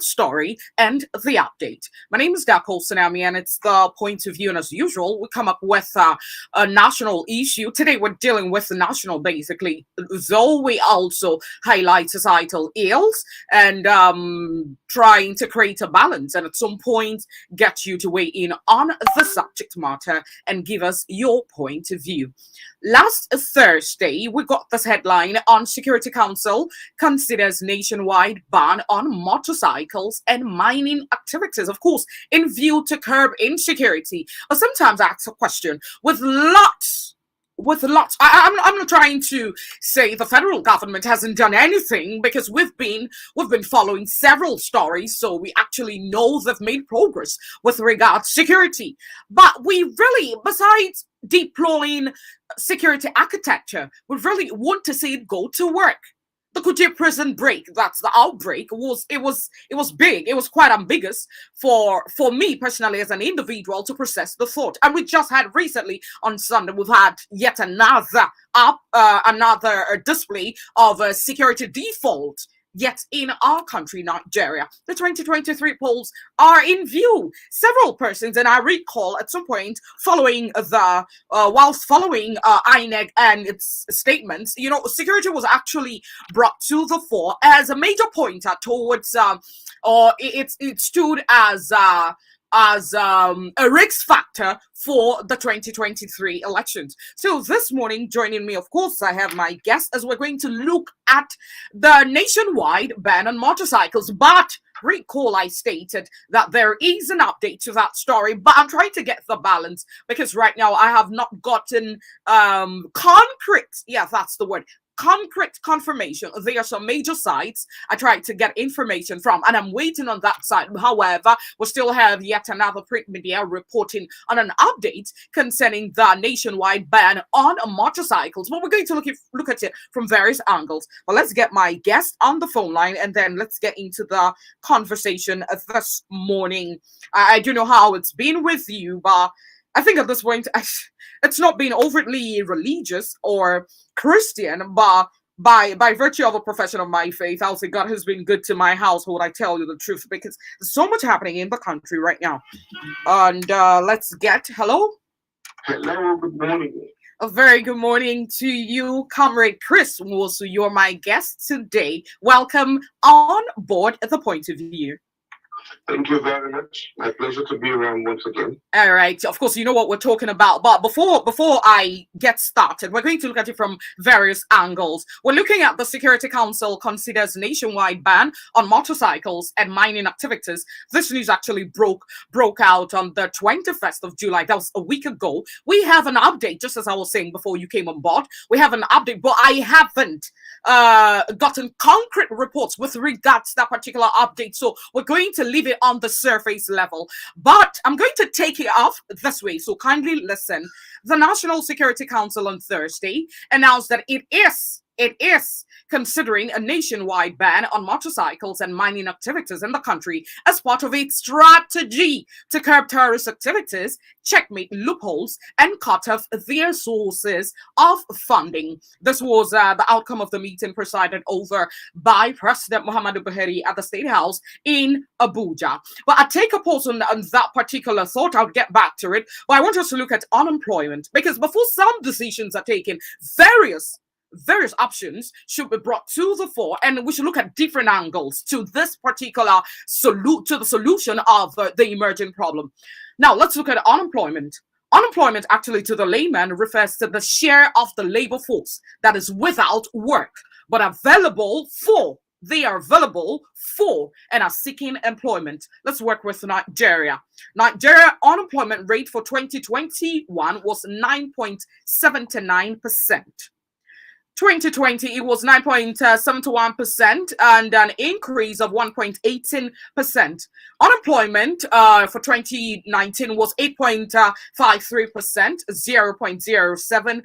story and the update. My name is Dako Tsunami, and it's the point of view. And as usual, we come up with a national issue. Today, we're dealing with the national, basically, though we also highlight societal ills and trying to create a balance. And at some point, get you to weigh in on the subject matter and give us your point of view. Last Thursday, we got this headline on Security Council considers nationwide ban on motorcycles and mining activities, of course, in view to curb insecurity. But sometimes I ask a question with lots. I'm not trying to say the federal government hasn't done anything, because we've been following several stories, so we actually know they've made progress with regards to security. But we really, besides deploying security architecture, we really want to see it go to work. The Kuje prison break, that's the outbreak, was big. It was quite ambiguous for me personally as an individual to process the thought. And we just had recently on Sunday, we've had yet another display of a security default. Yet in our country, Nigeria, the 2023 polls are in view. Several persons, and I recall at some point whilst following INEC and its statements, security was actually brought to the fore as a major pointer towards, or it stood as a risk factor for the 2023 elections. So this morning, joining me, of course, I have my guest as we're going to look at the nationwide ban on motorcycles. But recall I stated that there is an update to that story, but I'm trying to get the balance, because right now I have not gotten concrete confirmation. There are some major sites I tried to get information from, and I'm waiting on that side. However, we still have yet another print media reporting on an update concerning the nationwide ban on motorcycles. But we're going to look at it from various angles. But let's get my guest on the phone line, and then let's get into the conversation this morning. I don't know how it's been with you, but I think at this point, it's not been overtly religious or Christian, but by virtue of a profession of my faith, I'll say God has been good to my household. I tell you the truth, because there's so much happening in the country right now. And let's get hello. Hello, good morning. A very good morning to you, Comrade Chris Wosu. You're my guest today. Welcome on board The Point of View. Thank you very much. My pleasure to be around once again. All right. Of course, you know what we're talking about. But before I get started, we're going to look at it from various angles. We're looking at the Security Council considers nationwide ban on motorcycles and mining activities. This news actually broke out on the 21st of July. That was a week ago. We have an update, just as I was saying before you came on board. We have an update, but I haven't gotten concrete reports with regards to that particular update. So we're going to leave it on the surface level, but I'm going to take it off this way, so kindly listen. The National Security Council on Thursday announced that it is considering a nationwide ban on motorcycles and mining activities in the country as part of its strategy to curb terrorist activities, checkmate loopholes, and cut off their sources of funding. This was the outcome of the meeting presided over by President Muhammadu Buhari at the State House in Abuja. But I take a pause on that particular thought. I'll get back to it. But I want us to look at unemployment, because before some decisions are taken, various options should be brought to the fore, and we should look at different angles to this particular solution of the emerging problem. Now, let's look at unemployment. Unemployment, actually, to the layman, refers to the share of the labor force that is without work but available for. They are available for and are seeking employment. Let's work with Nigeria. Nigeria unemployment rate for 2021 was 9.79%. 2020, it was 9.71% and an increase of 1.18%. Unemployment for 2019 was 8.53%, 0.07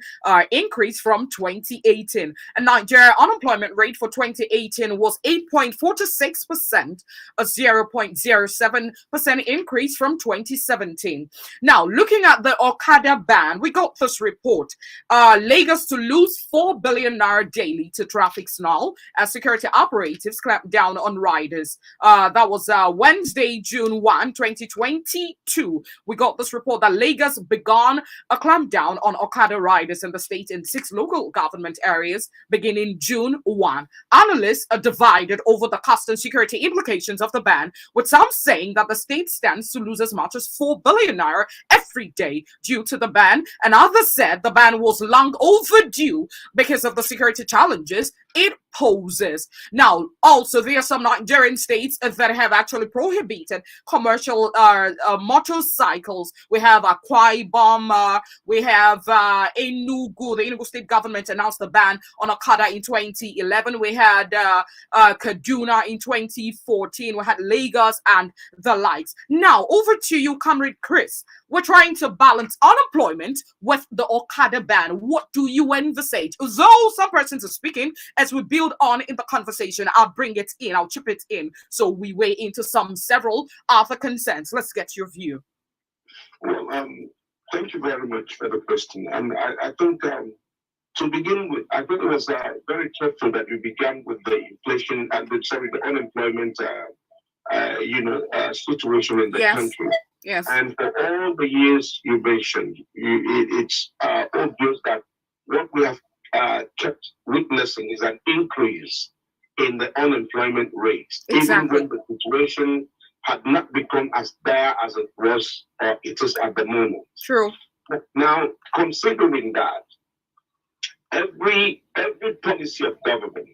increase from 2018. And Nigeria unemployment rate for 2018 was 8.46%, a 0.07% increase from 2017. Now, looking at the Okada ban, we got this report. Lagos to lose 4 billion billion naira daily to traffic snarl as security operatives clamped down on riders. That was Wednesday, June 1, 2022. We got this report that Lagos began a clampdown on Okada riders in the state in 6 local government areas beginning June 1. Analysts are divided over the cost and security implications of the ban, with some saying that the state stands to lose as much as 4 billion naira every day due to the ban, and others said the ban was long overdue because of the security challenges it poses. Now, also, there are some Nigerian states that have actually prohibited commercial motorcycles. We have Akwa Ibom, we have Enugu. The Enugu state government announced the ban on Okada in 2011. We had Kaduna in 2014. We had Lagos and the likes. Now, over to you, Comrade Chris. We're trying to balance unemployment with the Okada ban. What do you envisage? Though some persons are speaking, as we build on in the conversation, I'll bring it in, I'll chip it in, so we weigh into several other concerns. Let's get your view. Well, thank you very much for the question. And I think to begin with, I think it was very thoughtful that you began with the inflation and the unemployment, situation in the country. Yes. And for all the years you mentioned, it's obvious that what we have kept witnessing is an increase in the unemployment rate, exactly, even when the situation had not become as dire as it was or it is at the moment. True. Now, considering that, every policy of government,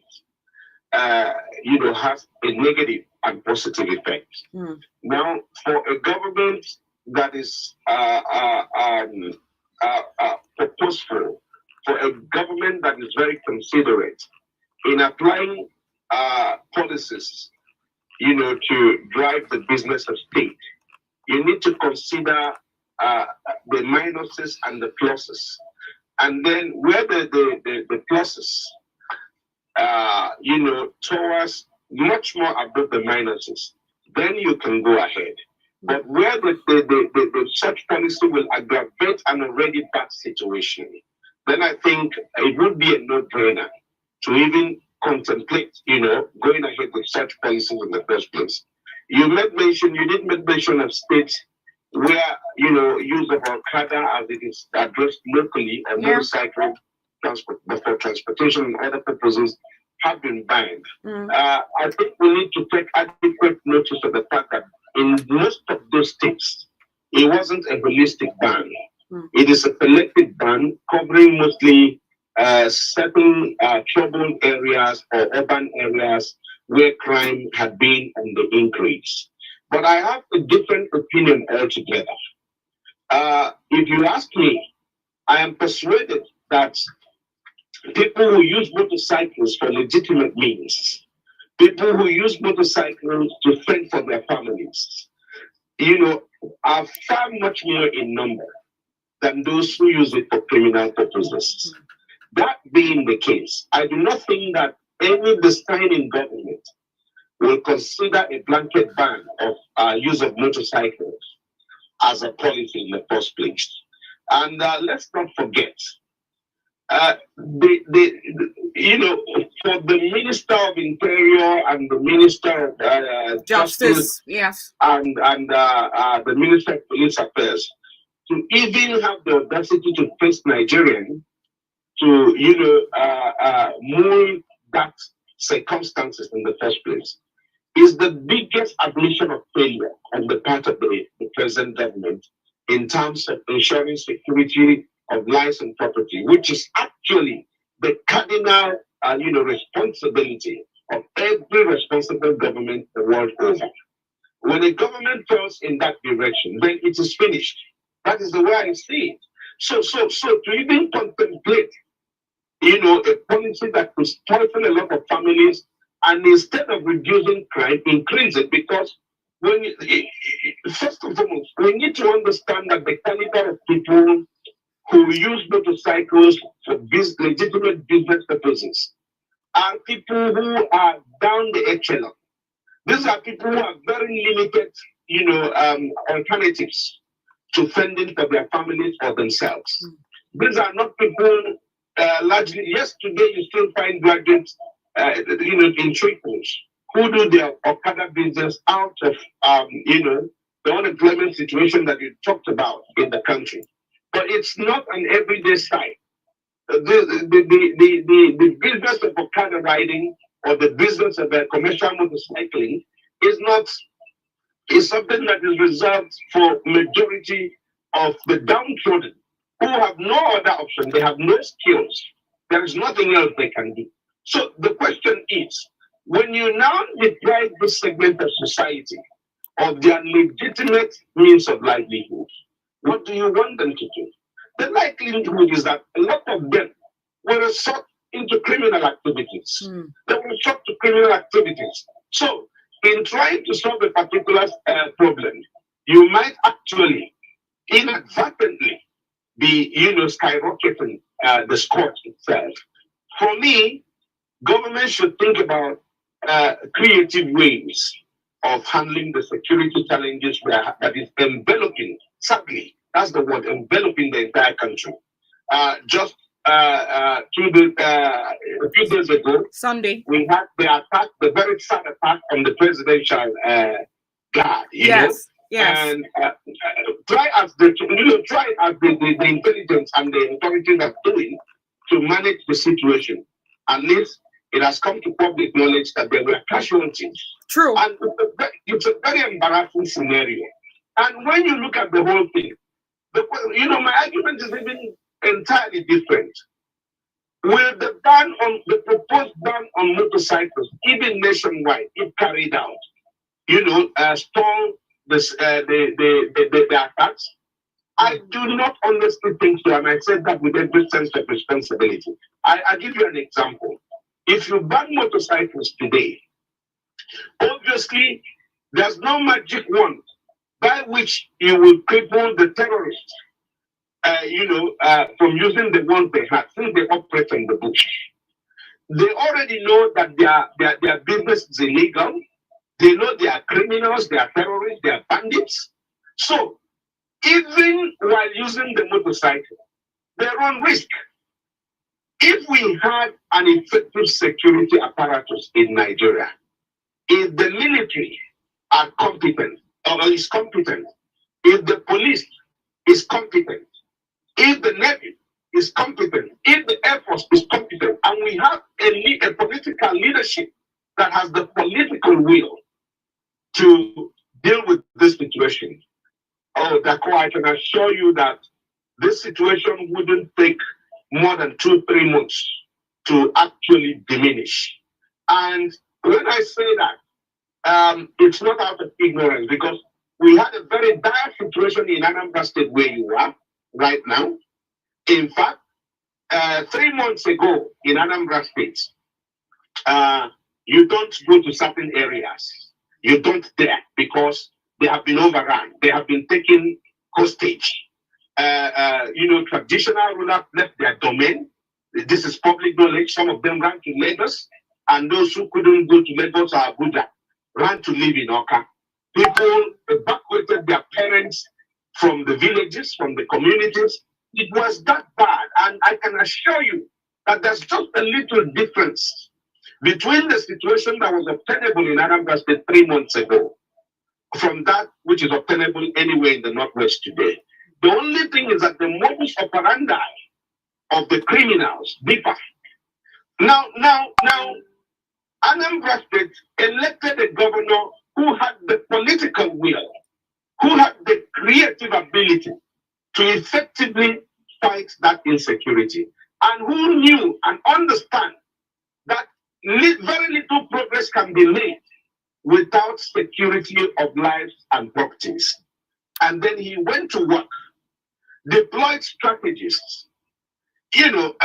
has a negative and positive effect. Now, for a government that is purposeful, for a government that is very considerate in applying policies, to drive the business of state, you need to consider the minuses and the pluses. And then where the pluses, towards much more above the minuses, then you can go ahead. But where the such policy will aggravate an already bad situation, then I think it would be a no-brainer to even contemplate, going ahead with such policies in the first place. You did make mention of states where, use of Okada as it is addressed locally and motorcycle transport, but for transportation and other purposes have been banned. I think we need to take adequate notice of the fact that in most of those states, it wasn't a holistic ban. It is a collective ban covering mostly certain troubled areas or urban areas where crime had been on the increase. But I have a different opinion altogether. If you ask me, I am persuaded that people who use motorcycles for legitimate means, people who use motorcycles to fend for their families, are far much more in number than those who use it for criminal purposes. That being the case, I do not think that any designing government will consider a blanket ban of use of motorcycles as a policy in the first place. And let's not forget, for the Minister of Interior and the Minister of Justice, yes, and the Minister of Police Affairs, to even have the audacity to face Nigerian to, mold that circumstances in the first place, is the biggest admission of failure on the part of the present government in terms of ensuring security of lives and property, which is actually the cardinal, responsibility of every responsible government the world over. When a government fails in that direction, then it is finished. That is the way I see it. So to even contemplate, a policy that will stifle a lot of families, and instead of reducing crime, increase it, because first and foremost, we need to understand that the caliber of people who use motorcycles for legitimate business purposes are people who are down the echelon. These are people who have very limited, alternatives to fending for their families or themselves. These are not people largely, yes, today you still find graduates, in triples who do their Okada business out of, the unemployment situation that you talked about in the country. But it's not an everyday sight. The business of Okada riding or the business of commercial motorcycling is not is something that is reserved for majority of the downtrodden who have no other option. They have no skills. There is nothing else they can do. So the question is, when you now deprive this segment of society of their legitimate means of livelihood, what do you want them to do? The likelihood is that a lot of them will resort into criminal activities. They will resort to criminal activities. So, in trying to solve a particular problem, you might actually inadvertently be, skyrocketing the score itself. For me, government should think about creative ways of handling the security challenges that is enveloping, sadly, that's the word, enveloping the entire country. Just a few days ago, Sunday, we had the attack, the very sad attack on the presidential guard, yes. and try as the intelligence and the authorities are doing to manage the situation. At least it has come to public knowledge that there were casualties. True. And it's a very embarrassing scenario. And when you look at the whole thing, my argument is even entirely different. Will the proposed ban on motorcycles, even nationwide, if carried out, stall the attacks? I do not honestly think so, and I said that with every sense of responsibility. I give you an example. If you ban motorcycles today, obviously there's no magic wand by which you will cripple the terrorists, from using the ones they have, since they operate in the bush. They already know that their business is illegal. They know they are criminals, they are terrorists, they are bandits. So even while using the motorcycle, they run risk. If we had an effective security apparatus in Nigeria, if the military are competent or is competent, if the police is competent, if the Navy is competent, if the Air Force is competent, and we have a political leadership that has the political will to deal with this situation, Dako, I can assure you that this situation wouldn't take more than 2-3 months to actually diminish. And when I say that, it's not out of ignorance, because we had a very dire situation in Anambra State where you are right now. In fact, 3 months ago in Anambra State, you don't go to certain areas. You don't dare, because they have been overrun. They have been taken hostage. Traditional rulers left their domain. This is public knowledge. Some of them ran to Lagos, and those who couldn't go to Lagos or Abuja ran to live in Oka. People evacuated their parents from the villages, from the communities. It was that bad, and I can assure you that there's just a little difference between the situation that was obtainable in Anambra State 3 months ago from that which is obtainable anywhere in the Northwest today. The only thing is that the modus operandi of the criminals differ. Now, Anambra State elected a governor who had the political will, who had the creative ability to effectively fight that insecurity, and who knew and understand that very little progress can be made without security of lives and properties. And then he went to work, deployed strategies, encouraged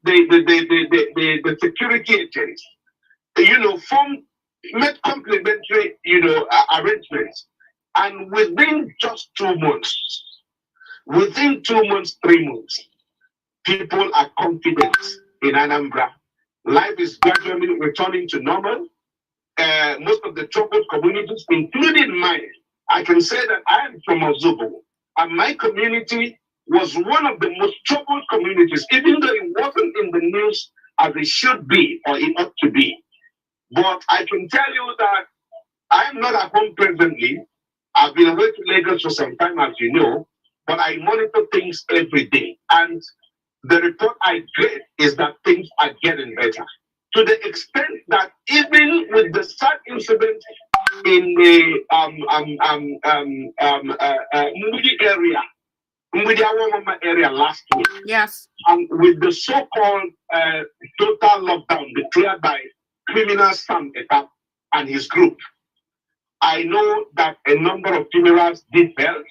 the security agents, made complementary, arrangements. And within just 2 months, 3 months, people are confident in Anambra. Life is gradually returning to normal. Most of the troubled communities, including mine, I can say that I am from Ozubo, and my community was one of the most troubled communities, even though it wasn't in the news as it should be or it ought to be. But I can tell you that I am not at home presently. I've been away to Lagos for some time, as you know, but I monitor things every day. And the report I get is that things are getting better. To the extent that even with the sad incident in the Mudi area, Mudi area last week, Yes. with the so-called total lockdown declared by criminal Sam Etap and his group, I know that a number of funerals did held.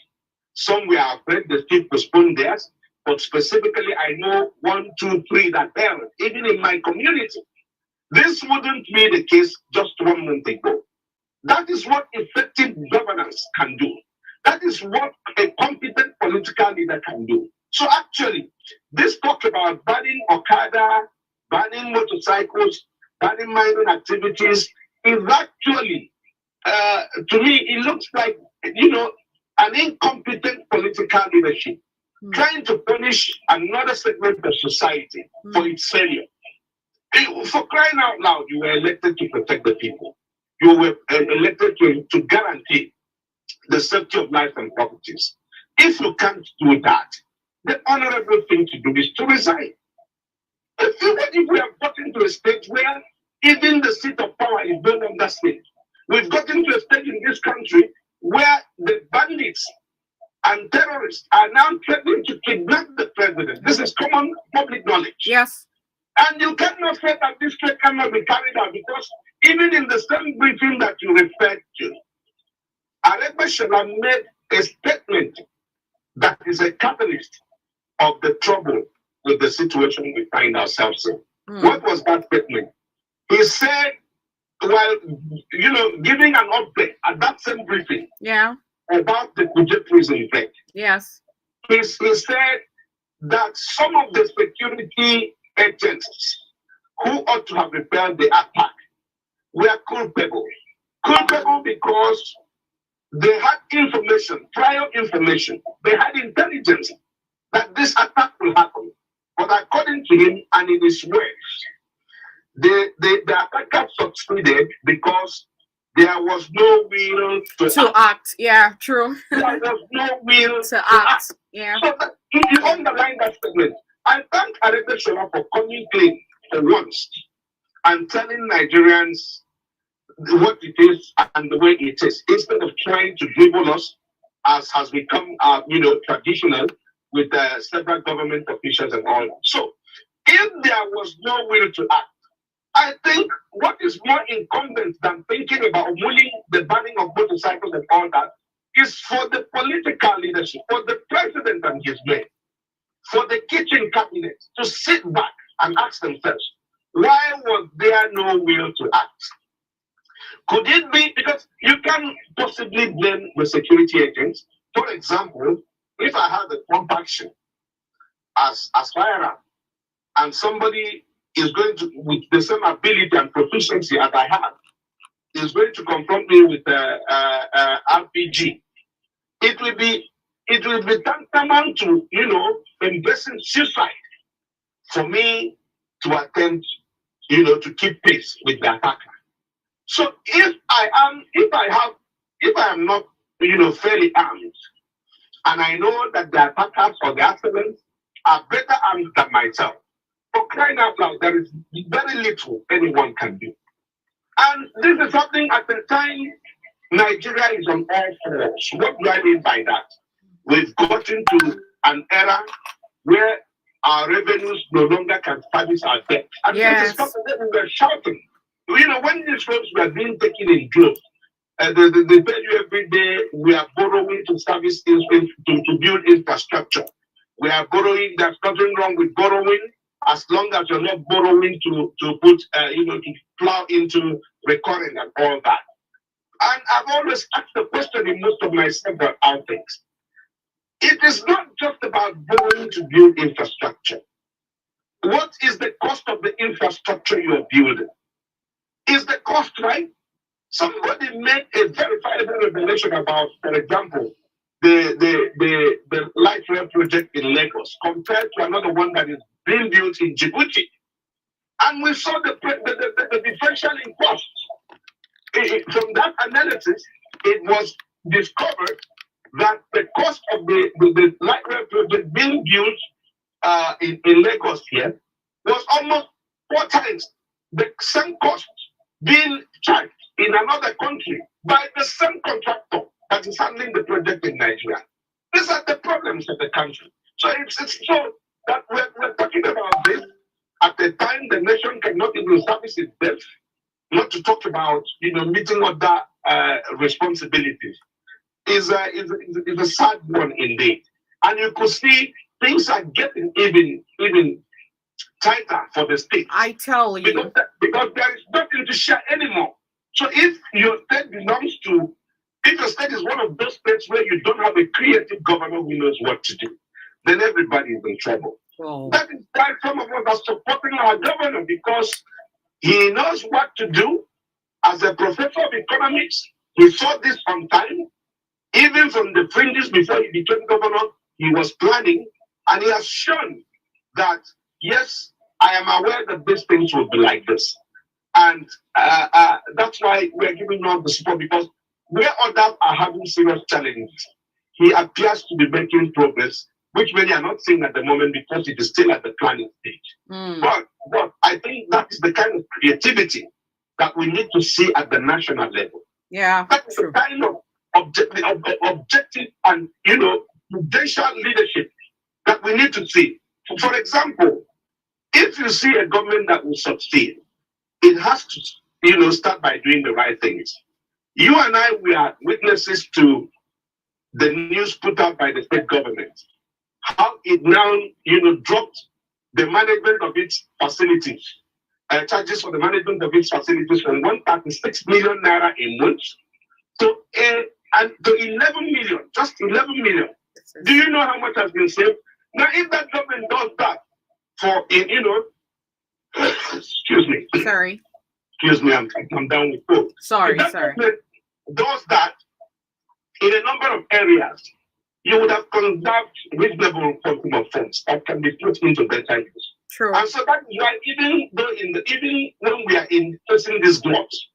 Some were afraid they still postponed theirs, but specifically, I know 1, 2, 3 that held, even in my community. This wouldn't be the case just 1 month ago. That is what effective governance can do. That is what a competent political leader can do. So actually, this talk about banning Okada, banning motorcycles, banning mining activities is actually, to me, it looks like, an incompetent political leadership trying to punish another segment of society for its failure. For crying out loud, you were elected to protect the people. You were elected to guarantee the safety of life and properties. If you can't do that, the honorable thing to do is to resign. If we have gotten to a stage where even the seat of power is no longer safe, we've gotten to a stage in this country where the bandits and terrorists are now threatening to kidnap the president. This is common public knowledge. Yes. And you cannot say that this threat cannot be carried out, because even in the same briefing that you referred to, Aregbesola made a statement that is a catalyst of the trouble with the situation we find ourselves in. What was that statement? He said, while giving an update at that same briefing, about the Kuje prison threat. Yes. He said that some of the security agents who ought to have repelled the attack were culpable. Culpable because they had information, prior information. They had intelligence that this attack will happen. But according to him and in his words, the attacker succeeded because there was no will to act. Yeah, true. There was no will to act. Yeah. So you underline that statement. I thank Aregbesola for coming clean for once and telling Nigerians what it is and the way it is, instead of trying to dribble us, as has become traditional with several government officials and all. So, if there was no will to act, I think what is more incumbent than thinking about mulling the banning of motorcycles and all that is for the political leadership, for the president and his men, for the kitchen cabinet to sit back and ask themselves, why was there no will to act? Could it be because you can possibly blame the security agents? For example, if I had a pump action as firearm and somebody is going to, with the same ability and proficiency as I have, is going to confront me with RPG, it will be tantamount to embracing suicide for me to attempt to keep pace with the attacker. So if I am not fairly armed, and I know that the attackers or the assailants are better armed than myself, for crying out loud, there is very little anyone can do. And this is something at the time Nigeria is on all fours. What do I mean by that? We've gotten to an era where our revenues no longer can service our debt. And this is something that we were shouting. When these roads were being taken in droves, they tell you every day we are borrowing to service to build infrastructure. We are borrowing. There's nothing wrong with borrowing, as long as you're not borrowing to put to plow into recurring and all that. And I've always asked the question in most of my several outings. It is not just about borrowing to build infrastructure. What is the cost of the infrastructure you're building? Is the cost right? Somebody made a verifiable revelation about, for example, the light rail project in Lagos compared to another one that is being built in Djibouti. And we saw the differential in costs. From that analysis, it was discovered that the cost of the light rail project being built in Lagos here was almost 4 times the same cost being charged in another country by the same contractor that is handling the project in Nigeria. These are the problems of the country. So it's so that we're talking about this at the time the nation cannot even service its debt, not to talk about meeting other responsibilities. Is a sad one indeed. And you could see things are getting even tighter for the state. I tell you. Because there is nothing to share anymore. So if your state if your state is one of those states where you don't have a creative governor who knows what to do, then everybody is in trouble. Oh. That is why some of us are supporting our governor, because he knows what to do. As a professor of economics, he saw this on time. Even from the fringes before he became governor, he was planning, and he has shown that, yes, I am aware that these things will be like this. And that's why we're giving him all the support, because where others are having serious challenges, he appears to be making progress, which many are not seeing at the moment because it is still at the planning stage. But I think that is the kind of creativity that we need to see at the national level. Yeah, that's the kind of objective and prudential leadership that we need to see. For example, if you see a government that will succeed, it has to start by doing the right things. You and I, we are witnesses to the news put out by the state government, how it now dropped the management of its facilities, charges for the management of its facilities from 136 million naira a month to 11 million, just 11 million. Do you know how much has been saved? Now, if that government does that for excuse me. Sorry. Excuse me, I'm down with cold. Sorry. Government does that in a number of areas, you would have conserved reasonable quantum of funds that can be put into better use. True. And so that is why even when we are facing these gluts,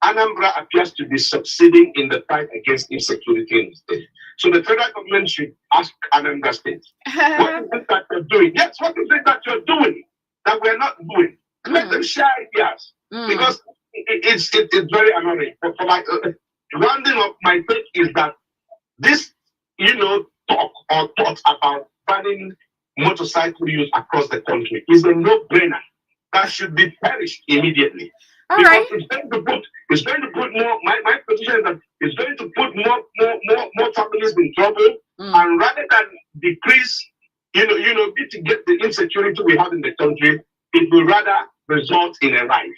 Anambra appears to be succeeding in the fight against insecurity in the state. So the federal government should ask Anambra State, what is it that you're doing? Yes, what is it that you're doing that we're not doing? Let them share ideas, because it's very annoying. For my rounding up, my take is that this, talk or thought about banning motorcycle use across the country is a no-brainer that should be perished immediately. Because it's going to put more. My position is that it's going to put more families in trouble, and rather than decrease, mitigate the insecurity we have in the country, it will rather result in a rise.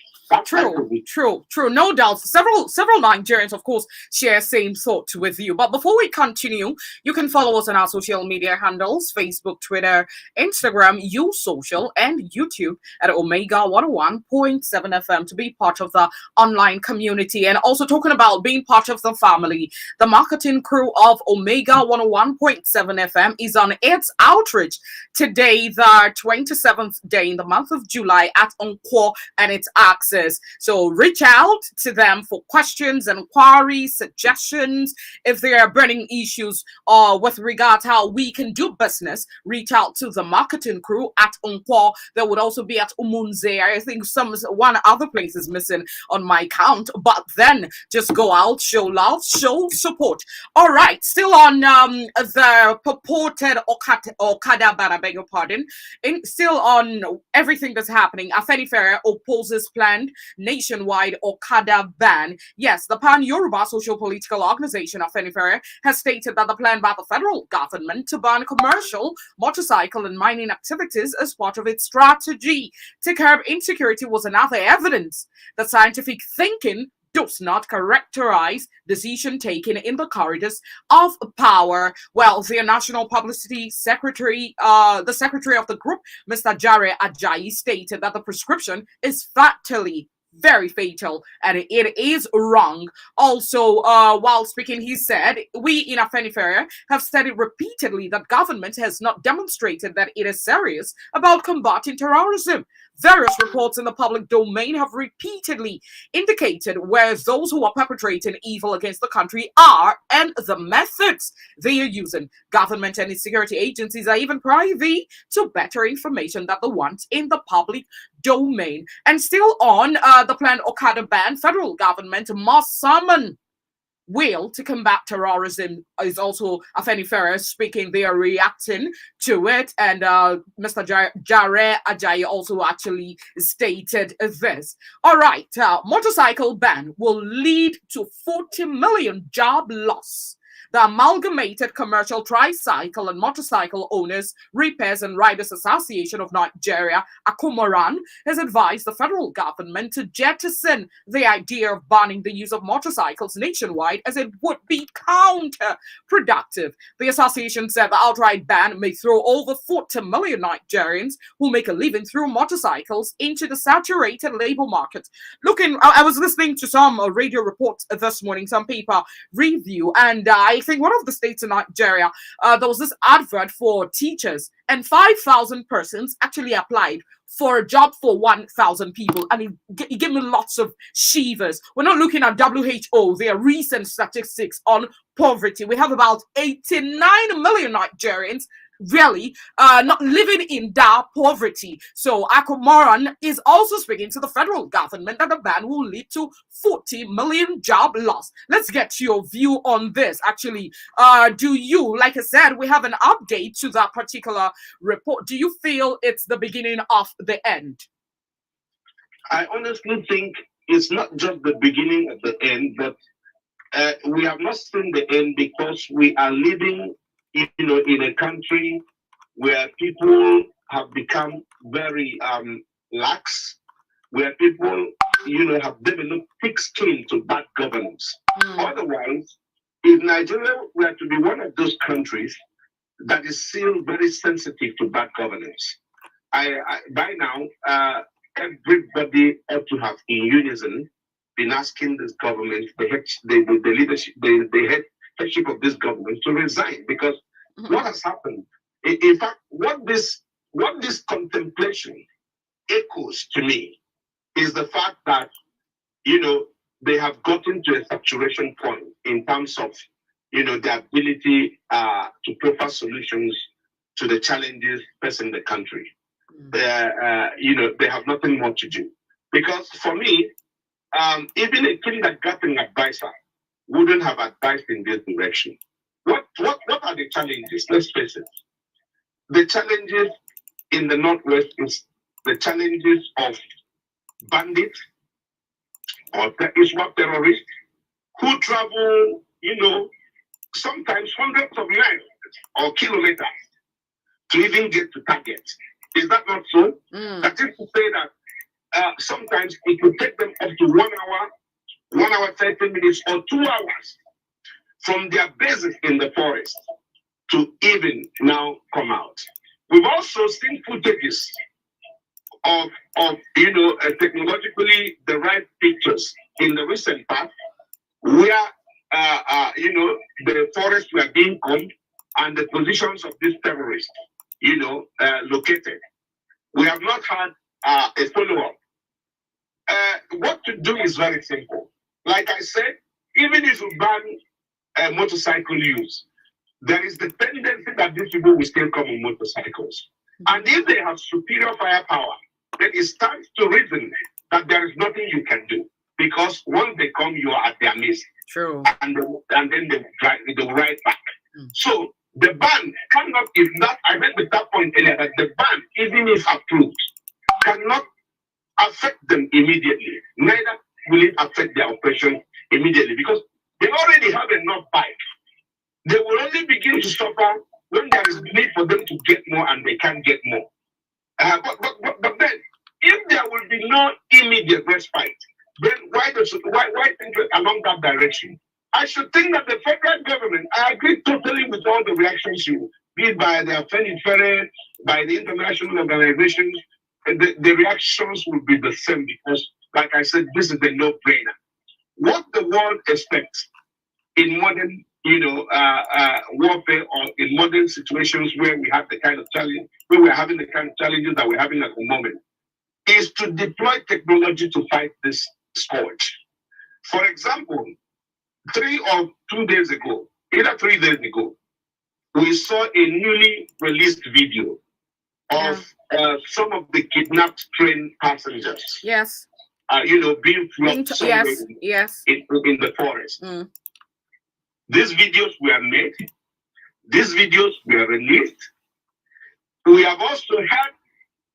True. No doubt. Several Nigerians, of course, share same thought with you. But before we continue, you can follow us on our social media handles: Facebook, Twitter, Instagram, YouSocial, and YouTube at Omega 101.7 FM to be part of the online community. And also talking about being part of the family, the marketing crew of Omega 101.7 FM is on its outreach today, the 27th day in the month of July at Onkwo and its access. So reach out to them for questions, inquiries, suggestions. If there are burning issues with regard to how we can do business, reach out to the marketing crew at Unkwo. There would also be at Umunze. I think one other place is missing on my count, but then just go out, show love, show support. All right, still on the purported Okada ban, I beg your pardon. Still on everything that's happening. Afenifere opposes planned nationwide Okada ban. Yes, the Pan-Yoruba social political organization Afenifere has stated that the plan by the federal government to ban commercial, motorcycle and mining activities as part of its strategy to curb insecurity was another evidence that scientific thinking does not characterize decision taken in the corridors of power. Well, the National Publicity Secretary, the secretary of the group, Mr. Jare Ajayi, stated that the prescription is fatally very fatal, and it is wrong. Also, while speaking, he said, we in Afenifere have said it repeatedly that government has not demonstrated that it is serious about combating terrorism. Various reports in the public domain have repeatedly indicated where those who are perpetrating evil against the country are and the methods they are using. Government and its security agencies are even privy to better information than the ones in the public domain. And still on the planned Okada ban, federal government must summon will to combat terrorism is also Afenifere speaking. They are reacting to it, and Mr. Jare Ajayi also actually stated this. All right, motorcycle ban will lead to 40 million job loss. The Amalgamated Commercial Tricycle and Motorcycle Owners, Repairs and Riders Association of Nigeria, Akumoran, has advised the federal government to jettison the idea of banning the use of motorcycles nationwide, as it would be counterproductive. The association said the outright ban may throw over 40 million Nigerians who make a living through motorcycles into the saturated labor market. I was listening to some radio reports this morning, some paper review, and I think one of the states in Nigeria, there was this advert for teachers, and 5,000 persons actually applied for a job for 1,000 people, and it gave me lots of shivers. We're not looking at WHO, their recent statistics on poverty. We have about 89 million Nigerians really not living in that poverty. So Akomoran is also speaking to the federal government that the ban will lead to 40 million job loss. Let's get your view on this. Actually, do you, like I said, we have an update to that particular report. Do you feel it's the beginning of the end? I honestly think it's not just the beginning of the end, but we have not seen the end because we are living in a country where people have become very lax, where people, have developed thick skin to bad governance. Otherwise, if Nigeria were to be one of those countries that is still very sensitive to bad governance, by now, everybody ought to have in unison been asking this government, the leadership, the headship of this government to resign, because what has happened, in fact, what this contemplation echoes to me is the fact that they have gotten to a saturation point in terms of the ability to proffer solutions to the challenges facing the country. They have nothing more to do, because for me, even a kindergarten advisor wouldn't have advised in this direction. What are the challenges? Let's face it. The challenges in the Northwest is the challenges of bandits or Islam terrorists who travel, sometimes hundreds of miles or kilometers to even get to target. Is that not so? That is to say that sometimes it will take them up to 1 hour, 30 minutes, or 2 hours from their bases in the forest to even now come out. We've also seen footages of technologically derived pictures in the recent past where the forests were being combed and the positions of these terrorists located. We have not had a follow-up. What to do is very simple. Like I said, even if you ban motorcycle use, there is the tendency that these people will still come on motorcycles. And if they have superior firepower, then it stands to reason that there is nothing you can do. Because once they come, you are at their mercy. True. And then they will ride back. So the ban cannot, if not, I made that point earlier, that the ban, even if approved, cannot affect them immediately. Neither will it affect their operation immediately, because they already have enough bikes. They will only begin to suffer when there is need for them to get more and they can't get more. But then, if there will be no immediate respite, then why think along that direction? I should think that the federal government, I agree totally with all the reactions you did by the Afenifere, by the international organizations, the reactions will be the same, because like I said, this is a no-brainer. What the world expects in modern, warfare, or in modern situations where we have the kind of challenge, where we're having the kind of challenges that we're having at the moment, is to deploy technology to fight this scourge. For example, 3 or 2 days ago, either 3 days ago, we saw a newly released video of some of the kidnapped train passengers. Yes. Being flogged somewhere in the forest. Mm. These videos were made. These videos were released. We have also had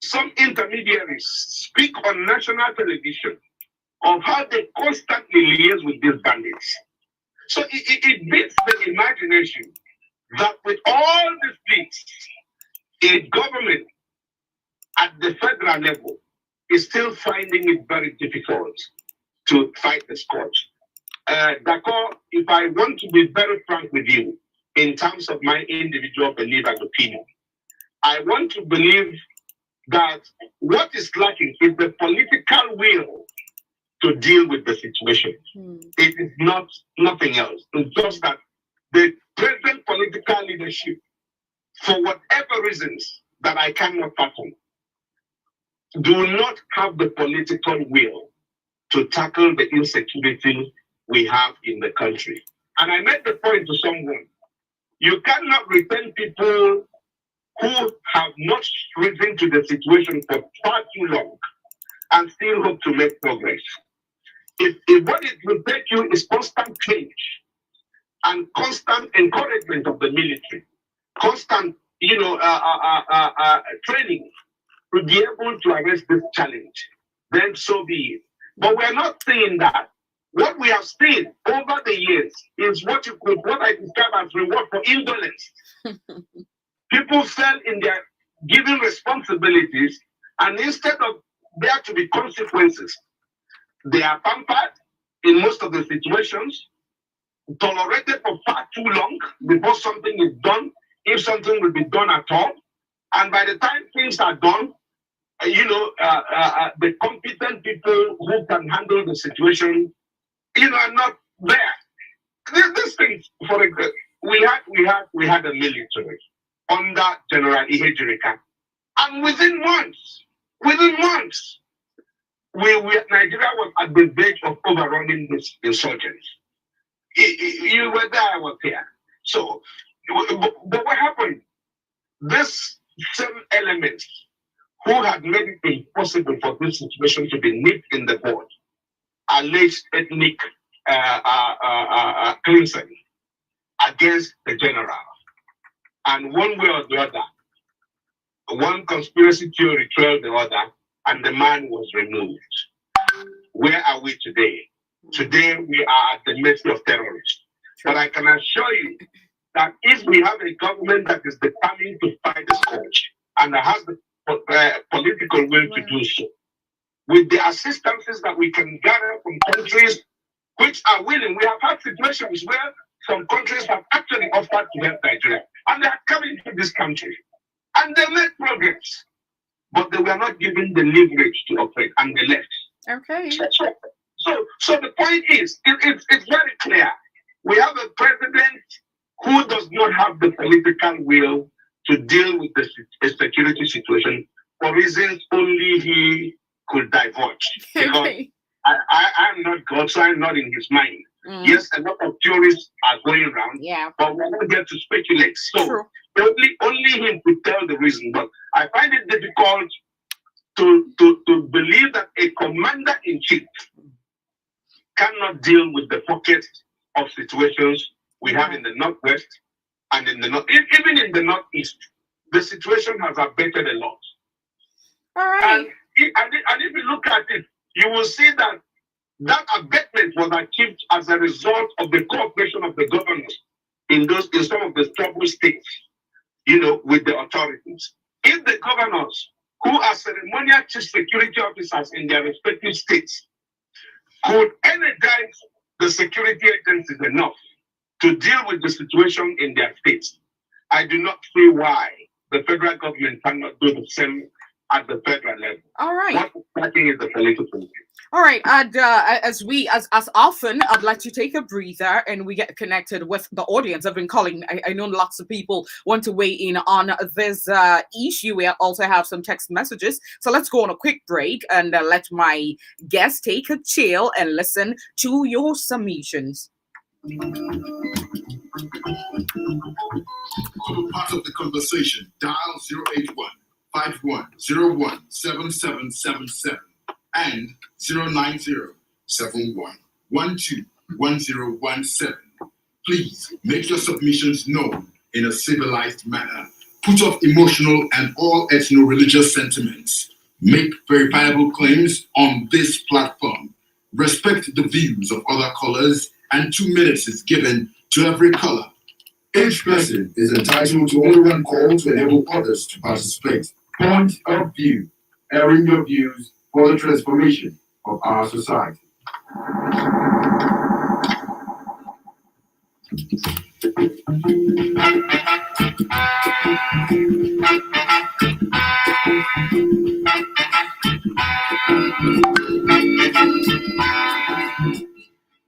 some intermediaries speak on national television of how they constantly liaise with these bandits. So it beats the imagination that with all these things, a government at the federal level is still finding it very difficult to fight the scourge. Dako, if I want to be very frank with you, in terms of my individual belief and opinion, I want to believe that what is lacking is the political will to deal with the situation. It is not nothing else. It's just that the present political leadership, for whatever reasons that I cannot fathom, do not have the political will to tackle the insecurity we have in the country. And I made the point to someone, you cannot return people who have not risen to the situation for far too long and still hope to make progress. If what it will take you is constant change and constant encouragement of the military, constant, training to be able to arrest this challenge, then so be it. But we're not saying that. What we have seen over the years is what I describe as reward for indolence. People fell in their given responsibilities, and instead of there to be consequences, they are pampered in most of the situations, tolerated for far too long before something is done, if something will be done at all. And by the time things are done, the competent people who can handle the situation, are not there. These things, for example, we had a military under General Ihejirika, and within months, Nigeria was at the verge of overrunning this insurgents. You were there, I was here. So, but what happened? These same elements who had made it impossible for this situation to be nipped in the bud, alleged ethnic cleansing against the general. And one way or the other, one conspiracy theory trailed the other, and the man was removed. Where are we today? Today, we are at the mercy of terrorists. But I can assure you that if we have a government that is determined to fight the scourge and that has the political will to do so, with the assistances that we can gather from countries which are willing, we have had situations where some countries have actually offered to help Nigeria, and they are coming to this country, and they made progress, but they were not given the leverage to operate, and they left. Okay. So the point is, it's very clear. We have a president who does not have the political will to deal with the security situation for reasons only he could divulge. Because I'm not God, so I'm not in his mind. Yes, a lot of theories are going around, but we're not here to speculate. So only him could tell the reason. But I find it difficult to believe that a commander-in-chief cannot deal with the pocket of situations we have in the Northwest and in the North, even in the Northeast. The situation has abated a lot. All right. And if you look at it, you will see that that abatement was achieved as a result of the cooperation of the governors in some of the troubled states, with the authorities. If the governors, who are ceremonial chief security officers in their respective states, could energize the security agencies enough to deal with the situation in their states, I do not see why the federal government cannot do the same at the federal level. All right. What I think is the political. All right, and as often, I'd like to take a breather and we get connected with the audience. I've been calling. I know lots of people want to weigh in on this issue. We also have some text messages, so let's go on a quick break and let my guests take a chill and listen to your submissions. To be part of the conversation, dial 081 5101 7777 and 090 71 12 1017. Please make your submissions known in a civilized manner. Put off emotional and all ethno-religious sentiments. Make verifiable claims on this platform. Respect the views of other callers, and 2 minutes is given to every caller. Each person is entitled to only one call to enable others to participate. Point of view, airing your views for the transformation of our society.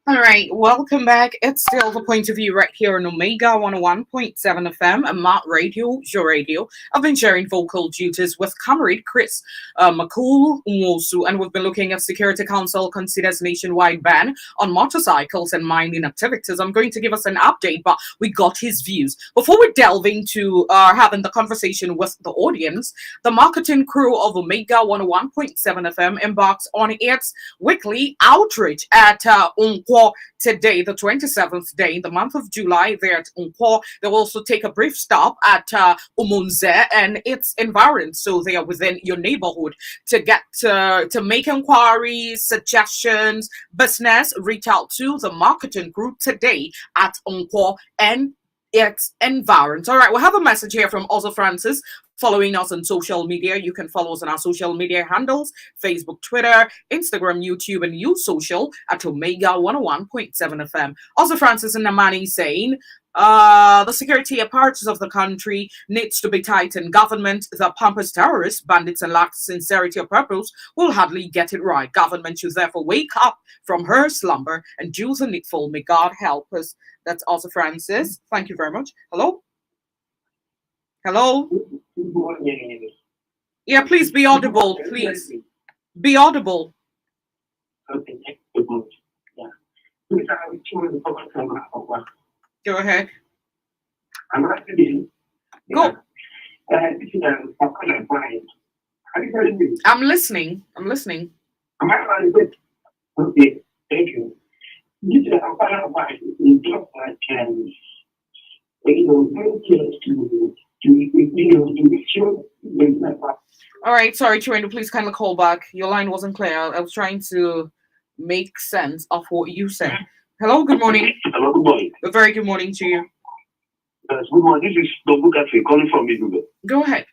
All right, welcome back. It's still the point of view right here on Omega 101.7 FM and Mart Radio, your radio. I've been sharing vocal duties with comrade Chris McCool Nwosu, and we've been looking at Security Council considers nationwide ban on motorcycles and mining activities. I'm going to give us an update, but we got his views. Before we delve into having the conversation with the audience, the marketing crew of Omega 101.7 FM embarks on its weekly outreach at Unkwo today, the 27th day in the month of July. There at Unkwo, they'll also take a brief stop at Umunze and its environs, so they are within your neighborhood. To get to make inquiries, suggestions, business, reach out to the marketing group today at Unkwo and its environs. All right, we'll have a message here from Ozo Francis. Following us on social media, you can follow us on our social media handles: Facebook, Twitter, Instagram, YouTube, and YouSocial at Omega 101.7 FM. Also, Francis and Namani saying, the security apparatus of the country needs to be tightened. Government that pampers terrorists, bandits, and lacks sincerity of purpose will hardly get it right. Government should therefore wake up from her slumber and do the needful. May God help us. That's also Francis. Thank you very much. Hello? Hello? Yeah, please be audible, please. Be audible. Okay. Go ahead. I'm actually Go. I'm listening. Okay, thank you. This is a part of my job that can, very close to make sure. All right, sorry, Chirendo, please kindly call back. Your line wasn't clear. I was trying to make sense of what you said. Hello, good morning. Hello, good morning. A very good morning to you. Yes, good morning. This is Dobukati calling from Idube. Go ahead.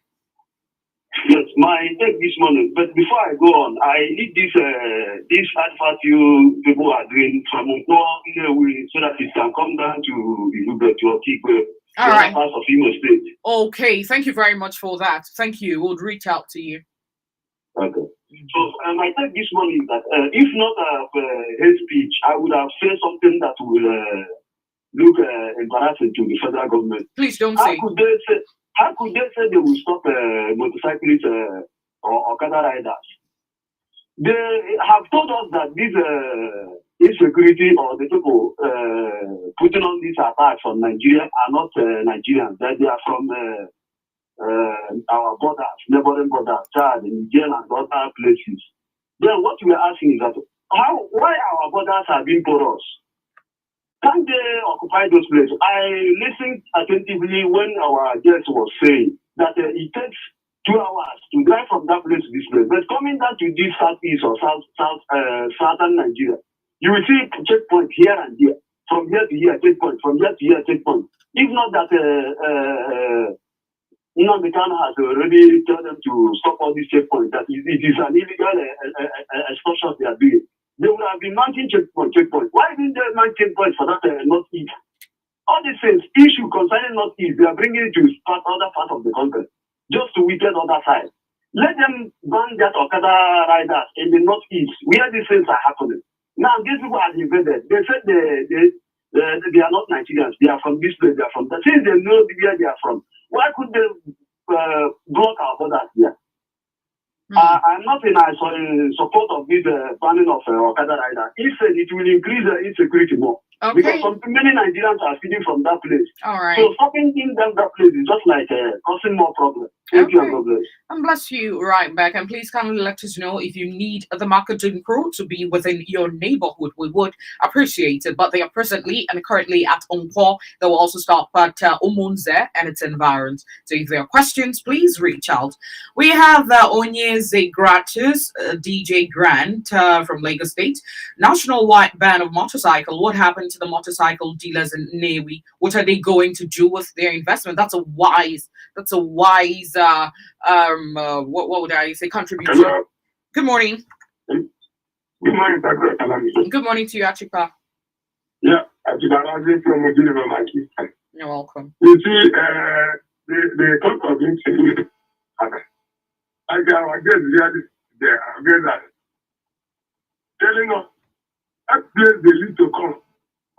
Yes, my take this morning. But before I go on, I need this advert you people are doing from Unkwo so that it can come down to Idube to Okigwe. All right. Part of Imo State. Okay, thank you very much for that. Thank you. We'll reach out to you. Okay. So my take this morning is that if not hate speech, I would have said something that will look embarrassing to the federal government. Please don't How say. could they say they will stop motorcyclists or Okada riders? They have told us that this insecurity or the people putting on these attacks on Nigeria are not Nigerians, that they are from our borders, neighboring borders, Chad, Nigeria, and other places. Then what we are asking is that why our borders are being porous? Can they occupy those places? I listened attentively when our guest was saying that it takes 2 hours to drive from that place to this place. But coming down to this southeast or southern Nigeria, you will see checkpoints here and there. From here to here, checkpoint. From here to here, checkpoint. If not that, the town has already told them to stop all these checkpoints, that it is an illegal extortion they are doing. They would have been mounting checkpoint. Why didn't they mount checkpoints for that northeast? All these things, issue concerning northeast, they are bringing it to other parts of the country, just to weaken the other side. Let them ban that Okada riders in the northeast where these things are happening. Now these people are invaded. They said they are not Nigerians. They are from this place. They are from that. Since they know where they are from, why could they block our borders here? I'm not in support of this banning of Okada rider. If it will increase insecurity more. Okay. Because many Nigerians are feeding from that place. All right. So stopping in them that place is just like causing more problems. Thank you and God bless. And bless you right back. And please kindly let us know if you need the marketing crew to be within your neighborhood. We would appreciate it. But they are presently and currently at Onko. They will also stop at Umunze and its environs. So if there are questions, please reach out. We have Onyeze Gratis, DJ Grant from Lagos State. National white ban of motorcycle. What happened to the motorcycle dealers in Newi? What are they going to do with their investment? That's a wise what would I say, contribution. Hello. Good morning. Good morning, Dr. Kalami. Good morning to you, Achipa. Yeah, Achipa from Nigeria. You're welcome. You see, the cost of insecurity. I guess really that telling us that place they need to come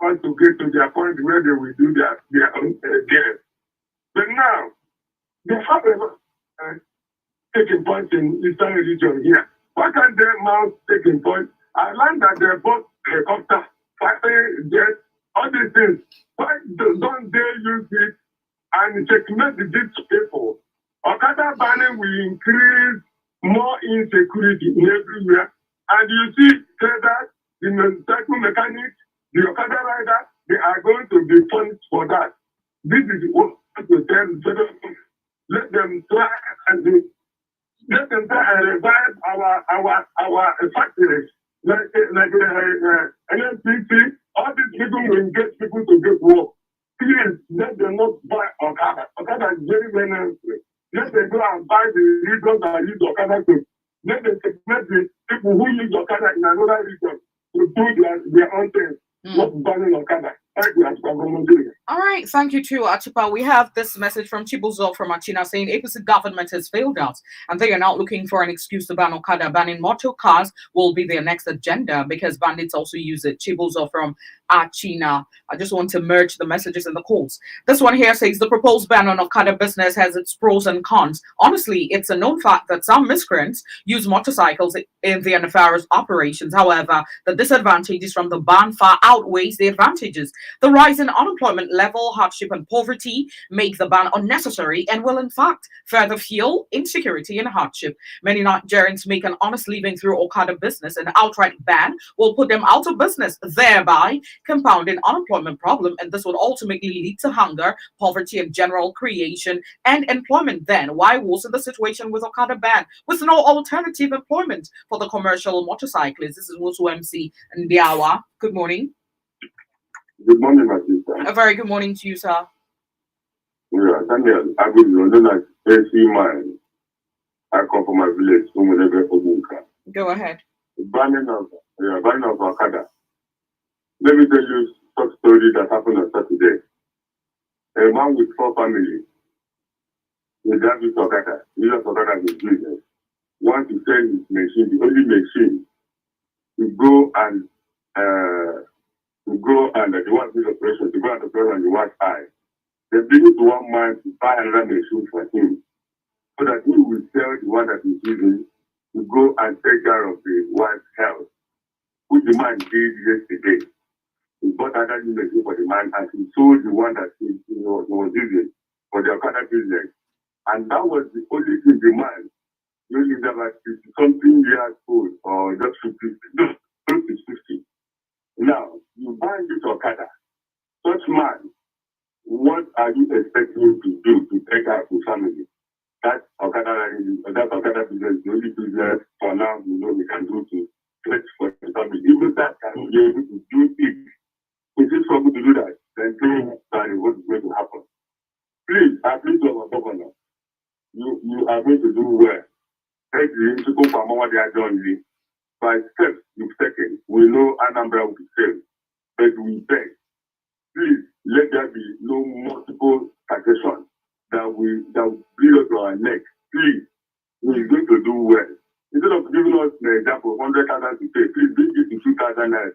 want to get to their point where they will do their own game. But now, they have taking point in Eastern region here. Why can't they mount taking point? I learned that they bought helicopter, fighting jet, all these things. Why don't they use it and checkmate these people? Okada banning will increase more insecurity in everywhere. And you see, that the motorcycle mechanics, the Okada rider, they are going to be punished for that. This is what to tell. Let them try and revive our factories like NNPC. All these people will get people to get work. Please let them not buy Okada. Okada is very necessary. Let them go and buy the regions that use Okada to. Let them segment the people who use Okada in another region to do their own thing. Not banning Okada. Thank you. All right, thank you too, Achipa. We have this message from Chibuzo from Achina saying APC government has failed us and they are now looking for an excuse to ban Okada. Banning motor cars will be their next agenda because bandits also use it. Chibuzo from Achina. I just want to merge the messages and the calls. This one here says the proposed ban on Okada business has its pros and cons. Honestly, it's a known fact that some miscreants use motorcycles in their nefarious operations. However, the disadvantages from the ban far outweighs the advantages. The rise in unemployment level, hardship, and poverty make the ban unnecessary and will, in fact, further fuel insecurity and hardship. Many Nigerians make an honest living through Okada business. An outright ban will put them out of business, thereby compounding unemployment problem, and this would ultimately lead to hunger, poverty, and general creation and employment. Then, why worsen the situation with Okada ban with no alternative employment for the commercial motorcyclists? This is Musu MC and Diawa. Good morning. Good morning, my sister. A very good morning to you, sir. Yeah, Daniel, I will know like 30 miles. I come from my village, Go ahead. Banning of Okada. Let me tell you a story that happened on Saturday. A man with 4 families, he drives his Okada. He uses Okada as his business. Want to sell his machine, the only machine, to go and the one who's operation, to go and operate on the one eye. They bring it to one man to buy another machine for him, so that he will sell the one that he's using to go and take care of the wife's health, which the man did yesterday. He bought another new machine for the man and he sold the one that he was using for the Okada business. And that was the only thing the man, when he was about 50-something years old, or just 50, no, close to 50. Now, you buy this Okada. Such man, what are you expecting him to do to take care of his family? That Okada business is the only business for now, we can do to fetch for the family. Even that can be able to do it. If it's possible to do that, then think that what is going to happen. Please, I plead to our governor. You are going to do well. Take the institute for what they are doing. By steps you've taken, we know Anambra will be saved. But we beg, please let there be no multiple taxation that will bring us to our neck. Please, we're going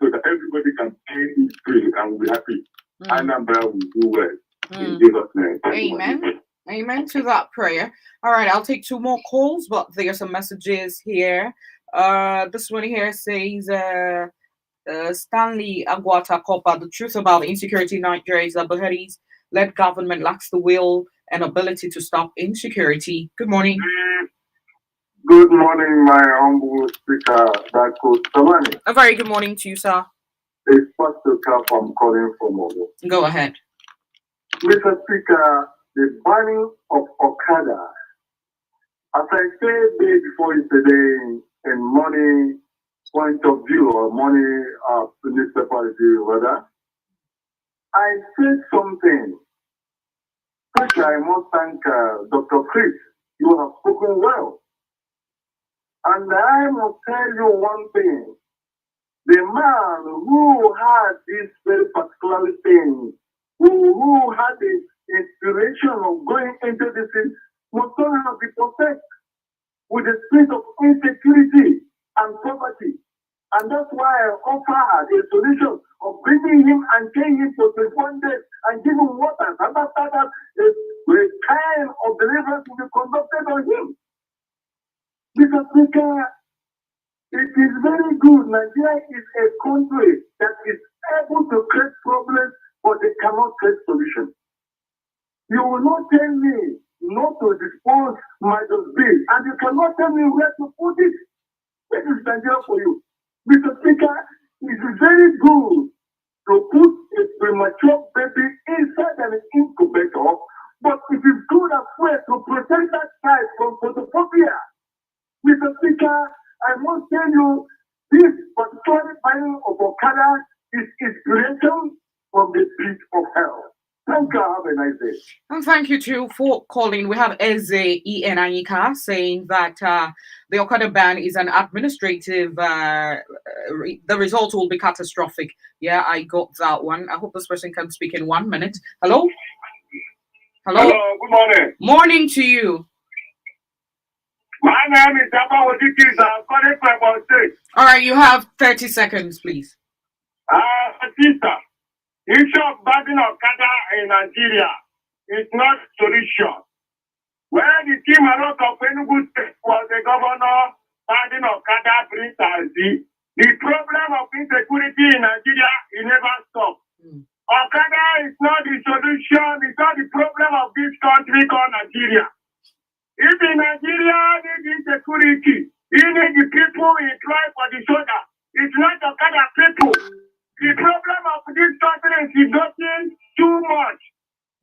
so that everybody can pay his bill and we'll be happy. Anambra will do well. In Mm. Jesus' name. Amen. Amen to that prayer. All right, I'll take two more calls, but there are some messages here. This one here says, Stanley Aguata Kopa, the truth about insecurity in Nigeria is that Buhari's led government lacks the will and ability to stop insecurity. Good morning. Good morning, my humble speaker, Dako Samani. A very good morning to you, sir. It's Pastor Cap, I'm calling from Ogo. Go ahead. Mr. Speaker, the banning of Okada, as I said day before yesterday, in money point of view or money newspaper review, rather, I said something. First, I must thank Dr. Chris. You have spoken well. And I must tell you one thing. The man who had this very particular thing, who had the inspiration of going into this thing, must not be possessed with the spirit of insecurity and poverty. And that's why I offered a solution of bringing him and taking him for 21 days and giving him water. And after that, a kind of deliverance will be conducted on him. Because it is very good. Nigeria is a country that is able to create problems, but they cannot create solutions. You will not tell me not to dispose my dustbin, and you cannot tell me where to put it. This is Nigeria for you. Mr. Speaker, it is very good to put a premature baby inside an incubator, but it is good as well to protect that child from photophobia. Mr. Speaker, I must tell you, this particular filing of Okada is inspiration from the pit of hell. Thank you. Have a nice day. And thank you too for calling. We have Eze Enanyika saying that the Okada ban is an administrative, the result will be catastrophic. Yeah, I got that one. I hope this person can speak in 1 minute. Hello? Hello? Hello, good morning. Morning to you. My name is Abba Odikis. I'm calling from our state. All right, you have 30 seconds, please. Sister, issue of banning Okada in Nigeria is not solution. When the team of Enugu State was the governor banning Okada brings the problem of insecurity in Nigeria it never stopped. Okada is not the solution, it's not the problem of this country called Nigeria. If in Nigeria need insecurity, you need the people employed for the shoulder. It's not Okada people. The problem of this country is getting too much.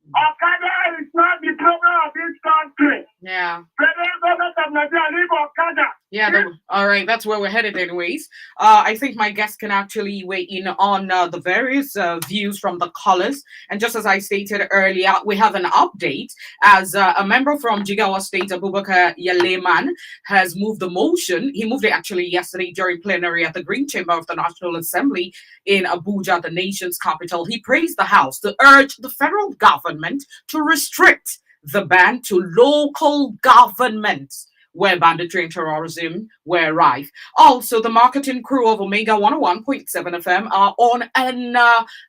Okada is not the problem of this country. Yeah. Federal government of Nigeria leave Okada. Yeah, all right, that's where we're headed anyways. I think my guests can actually weigh in on the various views from the callers. And just as I stated earlier, we have an update as a member from Jigawa State, Abubakar Yaleman, has moved the motion. He moved it actually yesterday during plenary at the Green Chamber of the National Assembly in Abuja, the nation's capital. He praised the House to urge the federal government to restrict the ban to local governments where banditry and terrorism were rife. Also, the marketing crew of Omega 101.7 FM are on an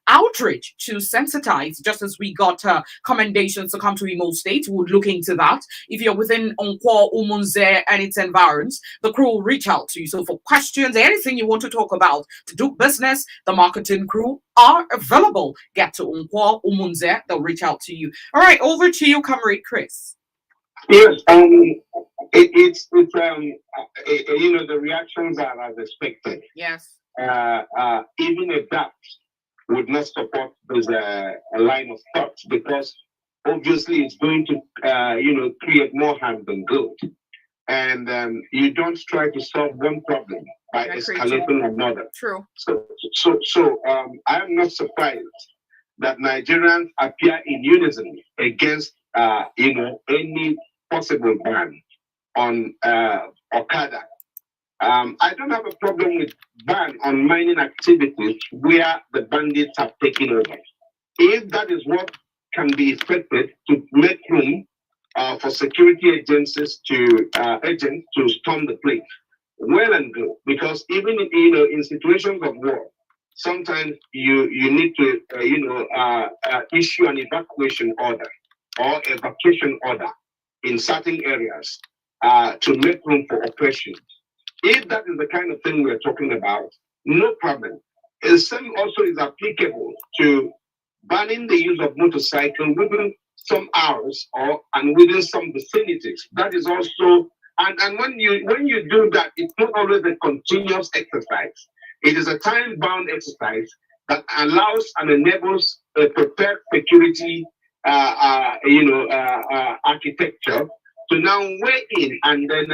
outreach to sensitize, just as we got commendations to come to Imo State. We'll look into that. If you're within Onkwo, Umunze, and its environs, the crew will reach out to you. So for questions, anything you want to talk about, to do business, the marketing crew are available. Get to Onkwo, Umunze, they'll reach out to you. All right, over to you, Comrade Chris. Yes, it's you know, the reactions are as expected. Yes. Even if that would not support this a line of thought, because obviously it's going to you know, create more harm than good, and you don't try to solve one problem by escalating another. True. So I am not surprised that Nigerians appear in unison against you know, any possible ban on Okada. I don't have a problem with ban on mining activities where the bandits have taken over. If that is what can be expected to make room for security agencies to storm the place, well and good, because even in situations of war, sometimes you need to issue an evacuation order or evacuation order in certain areas to make room for operations. If that is the kind of thing we're talking about, no problem. The same also is applicable to banning the use of motorcycle within some hours and within some vicinities. That is also, and when you do that, it's not always a continuous exercise. It is a time-bound exercise that allows and enables a prepared security architecture to now weigh in and then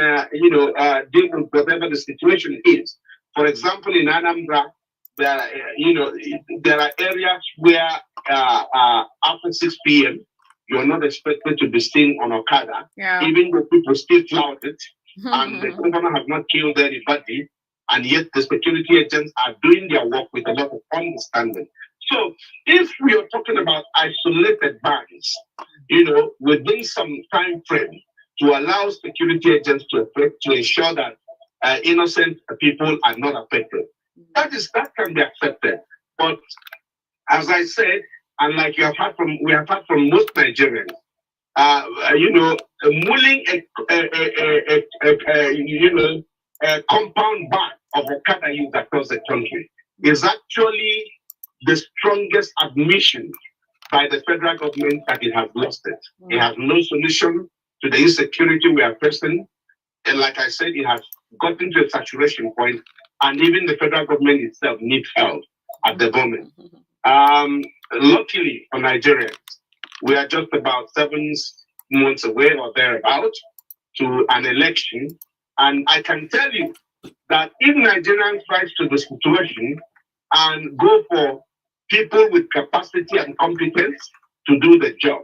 deal with whatever the situation is. For example, in Anambra, there are areas where after 6 p.m. you're not expected to be seen on Okada, even though people still flout it, and the governor has not killed anybody, and yet the security agents are doing their work with a lot of understanding. So if we are talking about isolated bans, within some time frame to allow security agents to ensure that innocent people are not affected, that can be accepted. But as I said, and like we have heard from most Nigerians, mulling a compound ban of Okada use across the country is actually the strongest admission by the federal government that it has lost it. It has no solution to the insecurity we are facing. And like I said, it has gotten to a saturation point, and even the federal government itself needs help at the moment. Luckily for Nigerians, we are just about 7 months away or thereabout to an election. And I can tell you that if Nigerians rise to the situation and go for people with capacity and competence to do the job,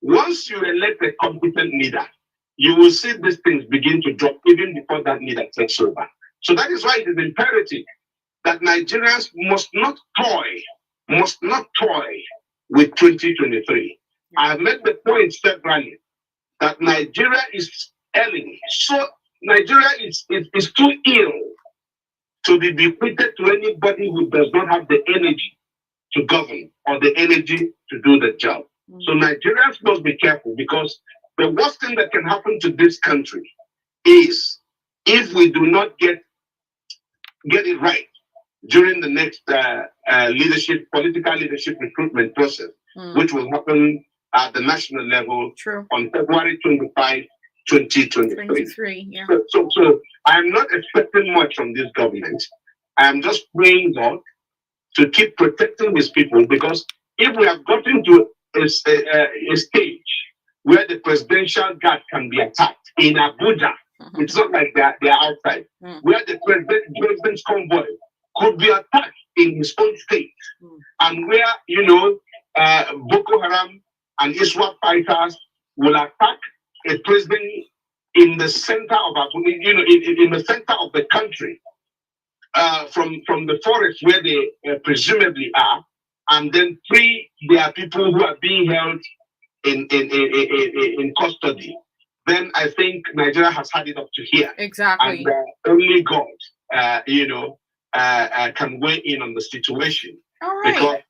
once you elect a competent leader, you will see these things begin to drop even before that leader takes over. So that is why it is imperative that Nigerians must not toy with 2023. I have made the point severally that Nigeria is ailing. So Nigeria is too ill to be bequeathed to anybody who does not have the energy to govern or the energy to do the job. So Nigerians must be careful, because the worst thing that can happen to this country is if we do not get it right during the next political leadership recruitment process, which will happen at the national level on February 25, 2023. Yeah. So I am not expecting much from this government. I am just praying God to keep protecting these people, because if we have gotten to a stage where the presidential guard can be attacked in Abuja, it's not like they're outside, where the president's convoy could be attacked in his own state, and where Boko Haram and ISWAP fighters will attack a president in the center of Abuja, in the center of the country, from the forest where they presumably are, and then free their people who are being held in custody. Then I think Nigeria has had it up to here. Exactly. And only God, can weigh in on the situation. All right. Because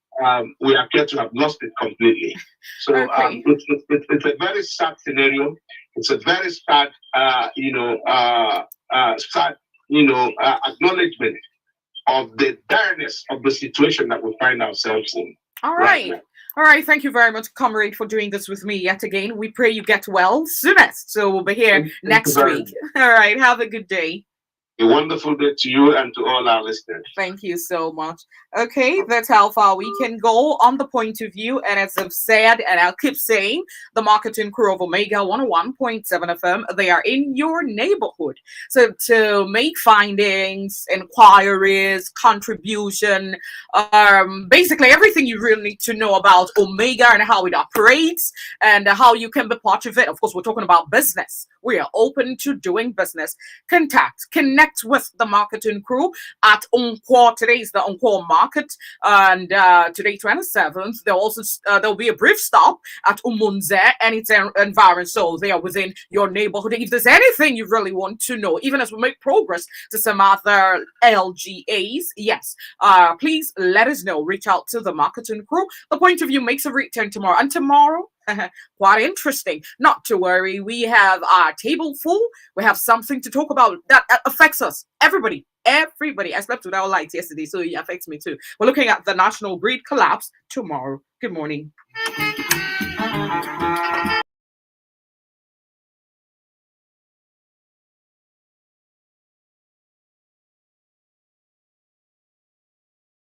we appear to have lost it completely. So it's a very sad scenario. It's a very sad, acknowledgement of the direness of the situation that we find ourselves in. All right. All right. Thank you very much, Comrade, for doing this with me yet again. We pray you get well soonest. So we'll be here next week. All right. Have a good day. A wonderful day to you and to all our listeners. Thank you so much. Okay, that's how far we can go on the point of view. And as I've said, and I'll keep saying, the marketing crew of Omega 101.7 FM, they are in your neighborhood. So to make findings, inquiries, contribution, basically everything you really need to know about Omega and how it operates and how you can be part of it. Of course, we're talking about business. We are open to doing business. Connect connect with the marketing crew at Encore. Today is the Encore market, and today 27th. There'll be a brief stop at Umunze and its environment, so they are within your neighborhood. If there's anything you really want to know, even as we make progress to some other LGAs, yes, please let us know. Reach out to the marketing crew. The point of view makes a return tomorrow, and tomorrow, quite interesting. Not to worry, we have our table full. We have something to talk about that affects us. Everybody. I slept without lights yesterday, so it affects me too. We're looking at the national grid collapse tomorrow. Good morning.